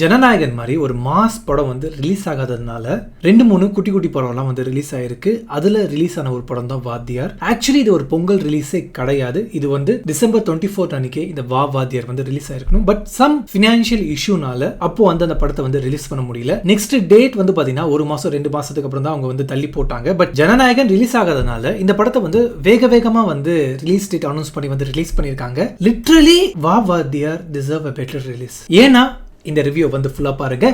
ஜனநாயகன் மாதிரி ஒரு மாஸ் படம் வந்து ரிலீஸ் ஆகாததுனால 2-3 குட்டி குட்டி படம்லாம் வந்து ரிலீஸ் ஆயிருக்கு. அதுல ரிலீஸ் ஆன ஒரு படம் தான் வாத்தியார். ஆக்சுவலி இது ஒரு பொங்கல் ரிலீஸே கிடையாது. இது வந்து டிசம்பர் 24 அன்னைக்கே இந்த வாத்தியார் வந்து ரிலீஸ் ஆயிருக்கணும். பட் சம் ஃபினான்ஷியல் இஷ்யூனால அப்போ வந்து அந்த படத்தை வந்து ரிலீஸ் பண்ண முடியல. நெக்ஸ்ட் டேட் வந்து பாத்தீங்கன்னா 1 மாசம் 2 மாசத்துக்கு அப்புறம் தான் அவங்க வந்து தள்ளி போட்டாங்க. பட் ஜனநாயகன் ரிலீஸ் ஆகாதனால இந்த படத்தை வந்து வேகமா வந்து ரிலீஸ் டேட் அனௌன்ஸ் பண்ணி வந்து ரிலீஸ் பண்ணிருக்காங்க. லிட்டரலி வாத்தியார் டிசர்வ் a better ரிலீஸ். ஏன்னா இந்த ரிவ்யூ வந்து ஃபுல்லா பாருங்க.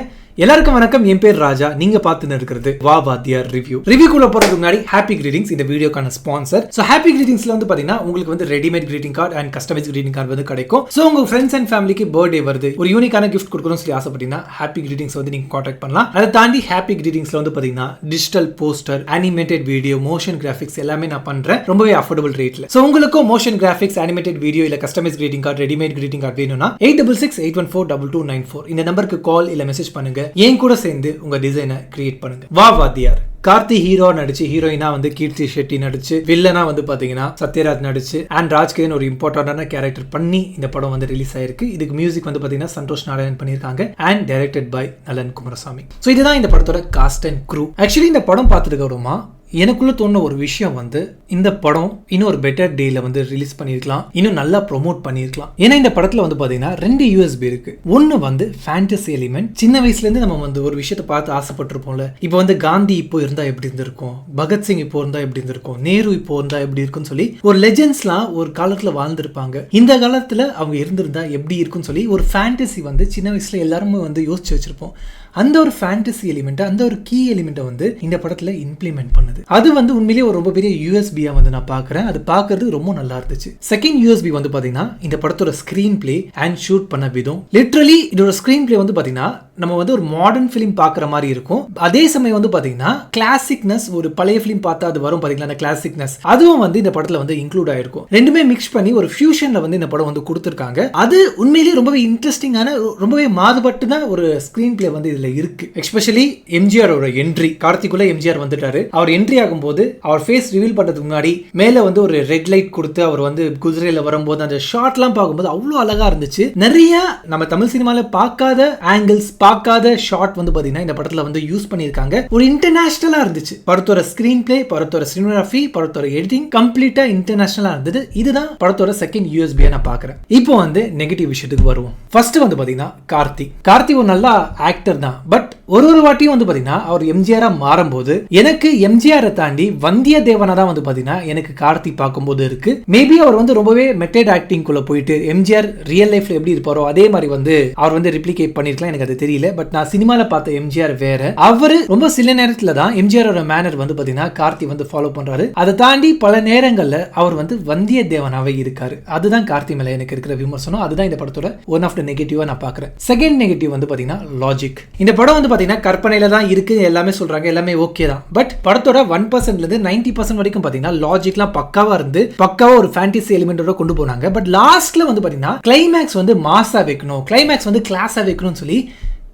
எல்லாருக்கும் வணக்கம். என் பேர் ராஜா. நீங்க பார்த்துன்னு இருக்கிறது வாத்தியார் ரிவ்யூக்குள்ள போறதுக்கு முன்னாடி ஹாப்பி கிரீட்டிங்ஸ் இந்த வீடியோக்கான ஸ்பான்சர். சோ ஹாப்பி கிரீட்டிங்ஸ்ல வந்து பாத்தீங்கன்னா உங்களுக்கு வந்து readymade greeting card and customize greeting card வந்து கிடைக்கும். சோ உங்க ஃப்ரெண்ட்ஸ் அண்ட் ஃபேமிலிக்கு பர்த்டே வருது, ஒரு யூனிக்கான கிஃப்ட் கொடுக்கணும்னு சொல்லி ஆசைப்பட்டீங்கன்னா ஹாப்பி கிரீட்டிங்ஸ் வந்து நீங்க கான்டாக்ட் பண்ணலாம். அதை தாண்டி ஹாப்பி கிரீட்டிங்ஸ்ல வந்து பாத்தீங்கன்னா digital poster, animated video, motion graphics எல்லாமே நான் பண்றேன் ரொம்பவே அஃபோர்டபுள் ரேட்ல. சோ உங்களுக்கும் மோஷன் கிராஃபிக்ஸ், அனிமேட்டட் வீடியோ இல்ல customize greeting card, readymade greeting card வேணும்னா 8668142294 இந்த நம்பருக்கு கால் இல்ல மெசேஜ் பண்ணுங்க. என் கூட சேர்ந்து உங்க டிசைனை கிரியேட் பண்ணுங்க. வாத்தியார் கார்த்தி ஹீரோ நடிச்சு, ஹீரோயினா வந்து கீர்த்தி ஷெட்டி நடிச்சு, வில்லனா வந்து பாத்தீங்கன்னா சத்யராஜ் நடிச்சு அண்ட் ராஜ்கிரண் ஒரு இம்பார்ட்டன்டான கேரக்டர் பண்ணி இந்த படம் வந்து ரிலீஸ் ஆயிருக்கு. இதுக்கு மியூசிக் வந்து பாத்தீங்கன்னா சந்தோஷ் நாராயண் பண்ணிருக்காங்க அண்ட் டைரக்டட் பை நலன் குமாரசாமி. சோ இதுதான் இந்த படத்தோட காஸ்ட் அண்ட் க்ரூ. ஆக்சுவலி இந்த படம் பார்த்துட்டு வருமா எனக்குள்ள தோணுன ஒரு விஷயம் வந்து இந்த படம் இன்னும் ஒரு பெட்டர் டேல வந்து ரிலீஸ் பண்ணிருக்கலாம், இன்னும் நல்லா ப்ரொமோட் பண்ணிருக்கலாம். ஏன்னா இந்த படத்துல வந்து பாத்தீங்கன்னா 2 USB இருக்கு. ஒன்னு வந்து ஃபேண்டசி எலிமெண்ட். சின்ன வயசுல இருந்து நம்ம வந்து ஒரு விஷயத்தை பார்த்து ஆசைப்பட்டிருப்போம்ல. இப்போ வந்து காந்தி இப்போ இருந்தா எப்படி இருந்திருக்கும், பகத்சிங் இப்போ இருந்தா எப்படி இருந்திருக்கும், நேரு இப்போ இருந்தா எப்படி இருக்குன்னு சொல்லி ஒரு லெஜெண்ட்ஸ்லாம் ஒரு காலத்துல வாழ்ந்திருப்பாங்க. இந்த காலத்துல அவங்க இருந்திருந்தா எப்படி இருக்குன்னு சொல்லி ஒரு ஃபேண்டசி வந்து சின்ன வயசுல எல்லாருமே வந்து யோசிச்சு வச்சிருப்போம். அந்த ஒரு ஃபேண்டசி எலிமெண்ட், அந்த ஒரு கீ எலிமெண்ட்டை வந்து இந்த படத்துல இம்ப்ளிமெண்ட் பண்ணுது. அது வந்து உண்மையிலேயே ஒரு ரொம்ப பெரிய யூஎஸ்பியா வந்து நான் பாக்குறேன். அது பாக்குறது ரொம்ப நல்லா இருந்துச்சு. செகண்ட் யூஎஸ்பி வந்து பாத்தீங்கன்னா இந்த படத்தோட ஸ்கிரீன் பிளே அண்ட் ஷூட் பண்ண விதம். லிட்டரலி இதோட ஸ்கிரீன் பிளே வந்து பாத்தீங்கன்னா நம்ம வந்து ஒரு மாடர்ன் பிலிம் பாக்குற மாதிரி இருக்கும். அதே சமயம் வந்து பாத்தீங்கன்னா கிளாசிக்னஸ், ஒரு பழைய பிலிம் பார்த்தா அது வரும் பாத்தீங்களா அந்த கிளாசிக்னஸ், அதுவும் வந்து இந்த படத்துல வந்து இன்க்ளூட் ஆயிருக்கும். ரெண்டுமே மிக்ஸ் பண்ணி ஒரு ஃபியூஷன்ல வந்து இந்த படம் வந்து கொடுத்திருக்காங்க. அது உண்மையிலேயே ரொம்பவே இன்ட்ரெஸ்டிங்கான, ரொம்பவே மாறுபட்டு தான் ஒரு ஸ்கிரீன் பிளே வந்து இதுல இருக்கு. எஸ்பெஷலி எம்ஜிஆரோட என்ட்ரி, கார்த்திக்குள்ள எம்ஜிஆர் வந்துட்டாரு. அவர் என்ட்ரி ஆகும்போது அவர் ஃபேஸ் ரிவீல் பண்றதுக்கு முன்னாடி மேல வந்து ஒரு ரெட் லைட் கொடுத்து அவர் வந்து குதிரையில வரும்போது அந்த ஷாட்லாம் பார்க்கும்போது அவ்வளவு அழகா இருந்துச்சு. நிறைய நம்ம தமிழ் சினிமால பார்க்காத ஆங்கிள்ஸ், பார்க்காத ஷாட் வந்து பாத்தீங்கன்னா இந்த படத்துல வந்து யூஸ் பண்ணிருக்காங்க. ஒரு இன்டர்நேஷனலா இருந்துச்சு. படத்தோட ஸ்கிரீன் பிளே, படத்தோட சினிமாகிராஃபி, படத்தோட எடிட்டிங் கம்ப்ளீட்டா இன்டர்நேஷனலா இருந்தது. இதுதான் படத்தோட செகண்ட் யூஎஸ்பியா நான் பாக்குறேன். இப்போ வந்து நெகட்டிவ் விஷயத்துக்கு வருவோம். ஃபர்ஸ்ட் வந்து பாத்தீங்கன்னா கார்த்தி ஒரு நல்ல ஆக்டர் தான். பட் ஒரு வாட்டியும் வந்து பாத்தீங்கன்னா அவர் எம்ஜிஆரா மாறும்போது எனக்கு எம்ஜிஆரை தாண்டி வந்தியத்தேவனா தான் வந்து பாத்தீங்கன்னா எனக்கு கார்த்தி பார்க்கும்போது இருக்கு. மேபி அவர் வந்து ரொம்பவே மெத்தட் ஆக்டிங் குள்ள போயிட்டு எம்ஜிஆர் ரியல் லைஃப்ல எப்படி இருப்பாரோ அதே மாதிரி வந்து அவர் வந்து ரிப்ளிகேட் பண்ணிருக்கலாம். எனக்கு அது தெரியல. பட் நான் சினிமால பார்த்த எம்ஜிஆர் வேற. அவரு ரொம்ப சில நேரத்துல தான் எம்ஜிஆரோட மேனர் வந்து பாத்தீங்கன்னா கார்த்தி வந்து ஃபாலோ பண்றாரு. அதை தாண்டி பல நேரங்கள்ல அவர் வந்து வந்தியத்தேவனாவே இருக்காரு. அதுதான் கார்த்தி மேல எனக்கு இருக்கிற விமர்சனம். அதுதான் இந்த படத்தோட ஒன் ஆஃப் த நெகட்டிவா நான் பாக்குறேன். செகண்ட் நெகட்டிவ் வந்து பாத்தீங்கன்னா லாஜிக். இந்த படம் வந்து பாத்தீங்கன்னா கற்பனையில தான் இருக்கு, எல்லாமே சொல்றாங்க, எல்லாமே ஓகே தான். பட் படத்தோட 1% இருந்து 90% வரைக்கும் பாத்தீங்கன்னா லாஜிக்லாம் பக்காவா இருந்து பக்காவா ஒரு ஃபேண்டசி எலிமெண்டோட கொண்டு போனாங்க. பட் லாஸ்ட்ல வந்து பாத்தீங்கன்னா கிளைமேக்ஸ் வந்து மாஸா வைக்கணும், கிளைமேக்ஸ் வந்து கிளாஸா வைக்கணும்னு சொல்லி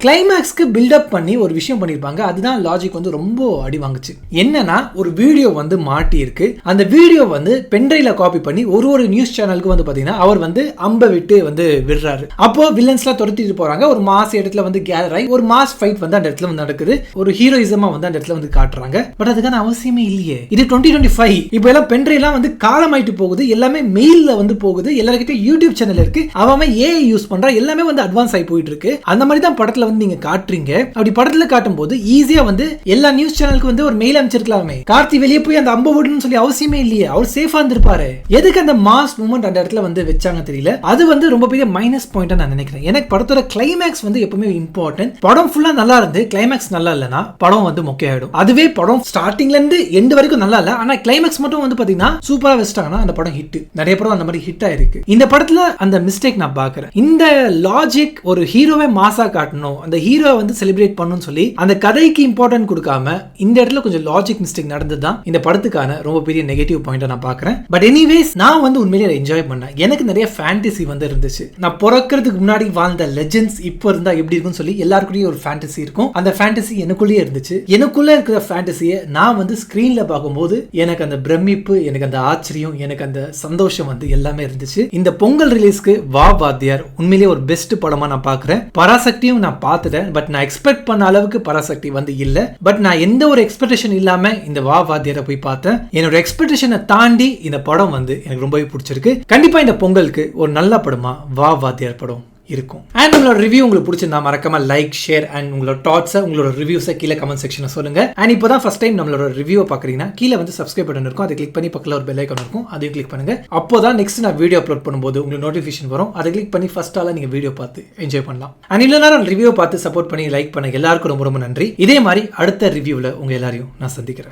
கிளைமேக்ஸ்க்கு பில்டப் பண்ணி ஒரு விஷயம் பண்ணிருப்பாங்க. அதுதான் லாஜிக் வந்து ரொம்ப அடி வாங்குச்சு. என்னன்னா ஒரு வீடியோ வந்து மாட்டி இருக்கு. அந்த வீடியோ வந்து பென்ட்ரைவ்ல காப்பி பண்ணி ஒரு நியூஸ் சேனலுக்கு வந்து பாத்தீங்கன்னா அவர் வந்து அம்ப விட்டு வந்து விடுறாரு. அப்போ வில்லன்ஸ்லாம் துரத்திட்டு போறாங்க. ஒரு மாஸ் இடத்துல வந்து கேதர் ஆகி ஒரு மாஸ் ஃபைட் வந்து அந்த இடத்துல வந்து நடக்குது. ஒரு ஹீரோயிசமா வந்து அந்த இடத்துல வந்து காட்டுறாங்க. பட் அதுக்கான அவசியமே இல்லையே. இது 2025. இப்போ எல்லாம் பென்ட்ரைவ்லாம் வந்து காலமாயிட்டு போகுது. எல்லாமே மெயில்ல வந்து போகுது. எல்லார்கிட்ட யூடியூப் சேனல் இருக்கு. அவன் ஏஐ யூஸ் பண்றா. எல்லாமே வந்து அட்வான்ஸ் ஆகி போயிட்டு இருக்கு. அந்த மாதிரி தான் படத்துல நீங்க காட்டுறீங்க. அப்படி படத்துல காட்டும் போது ஈஸியா வந்து எல்லா நியூஸ் சேனலுக்கு வந்து ஒரு மெயில் அனுப்பிச்சிருக்கலாமே. கார்த்தி வெளியே போய் அந்த அம்ப விடணும்னு சொல்லி அவசியமே இல்லையே. அவர் சேஃபா இருந்திருப்பாரு. எதுக்கு அந்த மாஸ் மூமெண்ட் அந்த இடத்துல வந்து வச்சாங்க தெரியல. அது வந்து ரொம்ப பெரிய மைனஸ் பாயிண்டா நான் நினைக்கிறேன். எனக்கு படத்தோட கிளைமேக்ஸ் வந்து எப்பவுமே இம்பார்ட்டன்ட். படம் ஃபுல்லா நல்லா இருந்து கிளைமேக்ஸ் நல்லா இல்லனா படம் வந்து மொக்கையாயிடும். அதுவே படம் ஸ்டார்டிங்ல இருந்து எண்ட் வரைக்கும் நல்லா இல்ல, ஆனா கிளைமேக்ஸ் மட்டும் வந்து பாத்தீங்கன்னா சூப்பரா வச்சிட்டாங்கன்னா அந்த படம் ஹிட். நிறைய படம் அந்த மாதிரி ஹிட் ஆயிருக்கு. இந்த படத்துல அந்த மிஸ்டேக் நான் பாக்குறேன். இந்த லாஜிக் ஒரு ஹீரோவே மாஸா காட்டணும், அந்த ஹீரோ வந்து செலிப்ரேட் பண்ணனும் சொல்லி அந்த கதைக்கு இம்பார்ட்டன்ட் கொடுக்காம இந்த இடத்துல கொஞ்சம் லாஜிக் மிஸ்டேக் நடந்ததுதான் இந்த படத்துக்கான ரொம்ப பெரிய நெகட்டிவ் பாயிண்டா நான் பாக்குறேன். பட் எனிவேஸ் நான் வந்து உண்மையிலேயே என்ஜாய் பண்ணேன். எனக்கு நிறைய ஃபேண்டசி வந்து இருந்துச்சு. நான் பிறக்கிறதுக்கு முன்னாடி வாழ்ந்த லெஜெண்ட்ஸ் இப்போ இருந்தா எப்படி இருக்கும்னு சொல்லி எல்லாருக்குள்ளேயும் ஒரு ஃபேண்டசி இருக்கும். அந்த ஃபேண்டசி எனக்குள்ளேயே இருந்துச்சு. எனக்குள்ள இருக்கிற ஃபேண்டசியை நான் வந்து ஸ்கிரீன்ல பார்க்கும்போது எனக்கு அந்த பிரமிப்பு, எனக்கு அந்த ஆச்சரியம், எனக்கு அந்த சந்தோஷம் வந்து எல்லாமே இருந்துச்சு. இந்த பொங்கல் ரிலீஸ்க்கு வாத்தியார் உண்மையிலேயே ஒரு பெஸ்ட் படமா நான் பாக்குறேன். பராசக்தியும் நான் பார்த்துட்டேன். பட் நான் எக்ஸ்பெக்ட் பண்ண அளவுக்கு பராசக்தி வந்து இல்ல. பட் நான் எந்த ஒரு எக்ஸ்பெக்டேஷன் இல்லாம இந்த வா வாத்தியாரை போய் பார்த்தேன். என்னோட எக்ஸ்பெக்டேஷனை தாண்டி இந்த படம் வந்து எனக்கு ரொம்பவே பிடிச்சிருக்கு. கண்டிப்பா இந்த பொங்கலுக்கு ஒரு நல்ல படமா வா வாத்தியார் படம் இருக்கும். அண்ட் உங்களோட ரிவ்யூ உங்களுக்கு பிடிச்சிருந்தா மறக்காம லைக், ஷேர் அண்ட் உங்களோட தாட்ஸை, உங்களோட ரிவ்யூஸை கீழே கமெண்ட் செக்ஷன்ல சொல்லுங்க. அண்ட் இப்போதான் ஃபர்ஸ்ட் டைம் நம்மளோட ரிவ்யூவை பாக்குறீங்கன்னா கீழே வந்து சப்ஸ்கிரைப் பட்டன் இருக்கும், அதை கிளிக் பண்ணி பக்கத்துல ஒரு பெல் ஐகான் இருக்கும், அதையும் கிளிக் பண்ணுங்க. அப்போதான் நெக்ஸ்ட் நான் வீடியோ அப்லோட் பண்ணும்போது உங்களுக்கு நோட்டிஃபிகேஷன் வரும். அதை கிளிக் பண்ணி ஃபர்ஸ்ட் ஆளா நீங்க வீடியோ பார்த்து என்ஜாய் பண்ணலாம். அண்ட் இவ்வளவு நேரம் ரிவ்யூ பார்த்து சப்போர்ட் பண்ணி லைக் பண்ண எல்லாருக்கும் ரொம்ப ரொம்ப நன்றி. இதே மாதிரி அடுத்த ரிவ்யூவில் உங்க எல்லாரையும் நான் சந்திக்கிறேன்.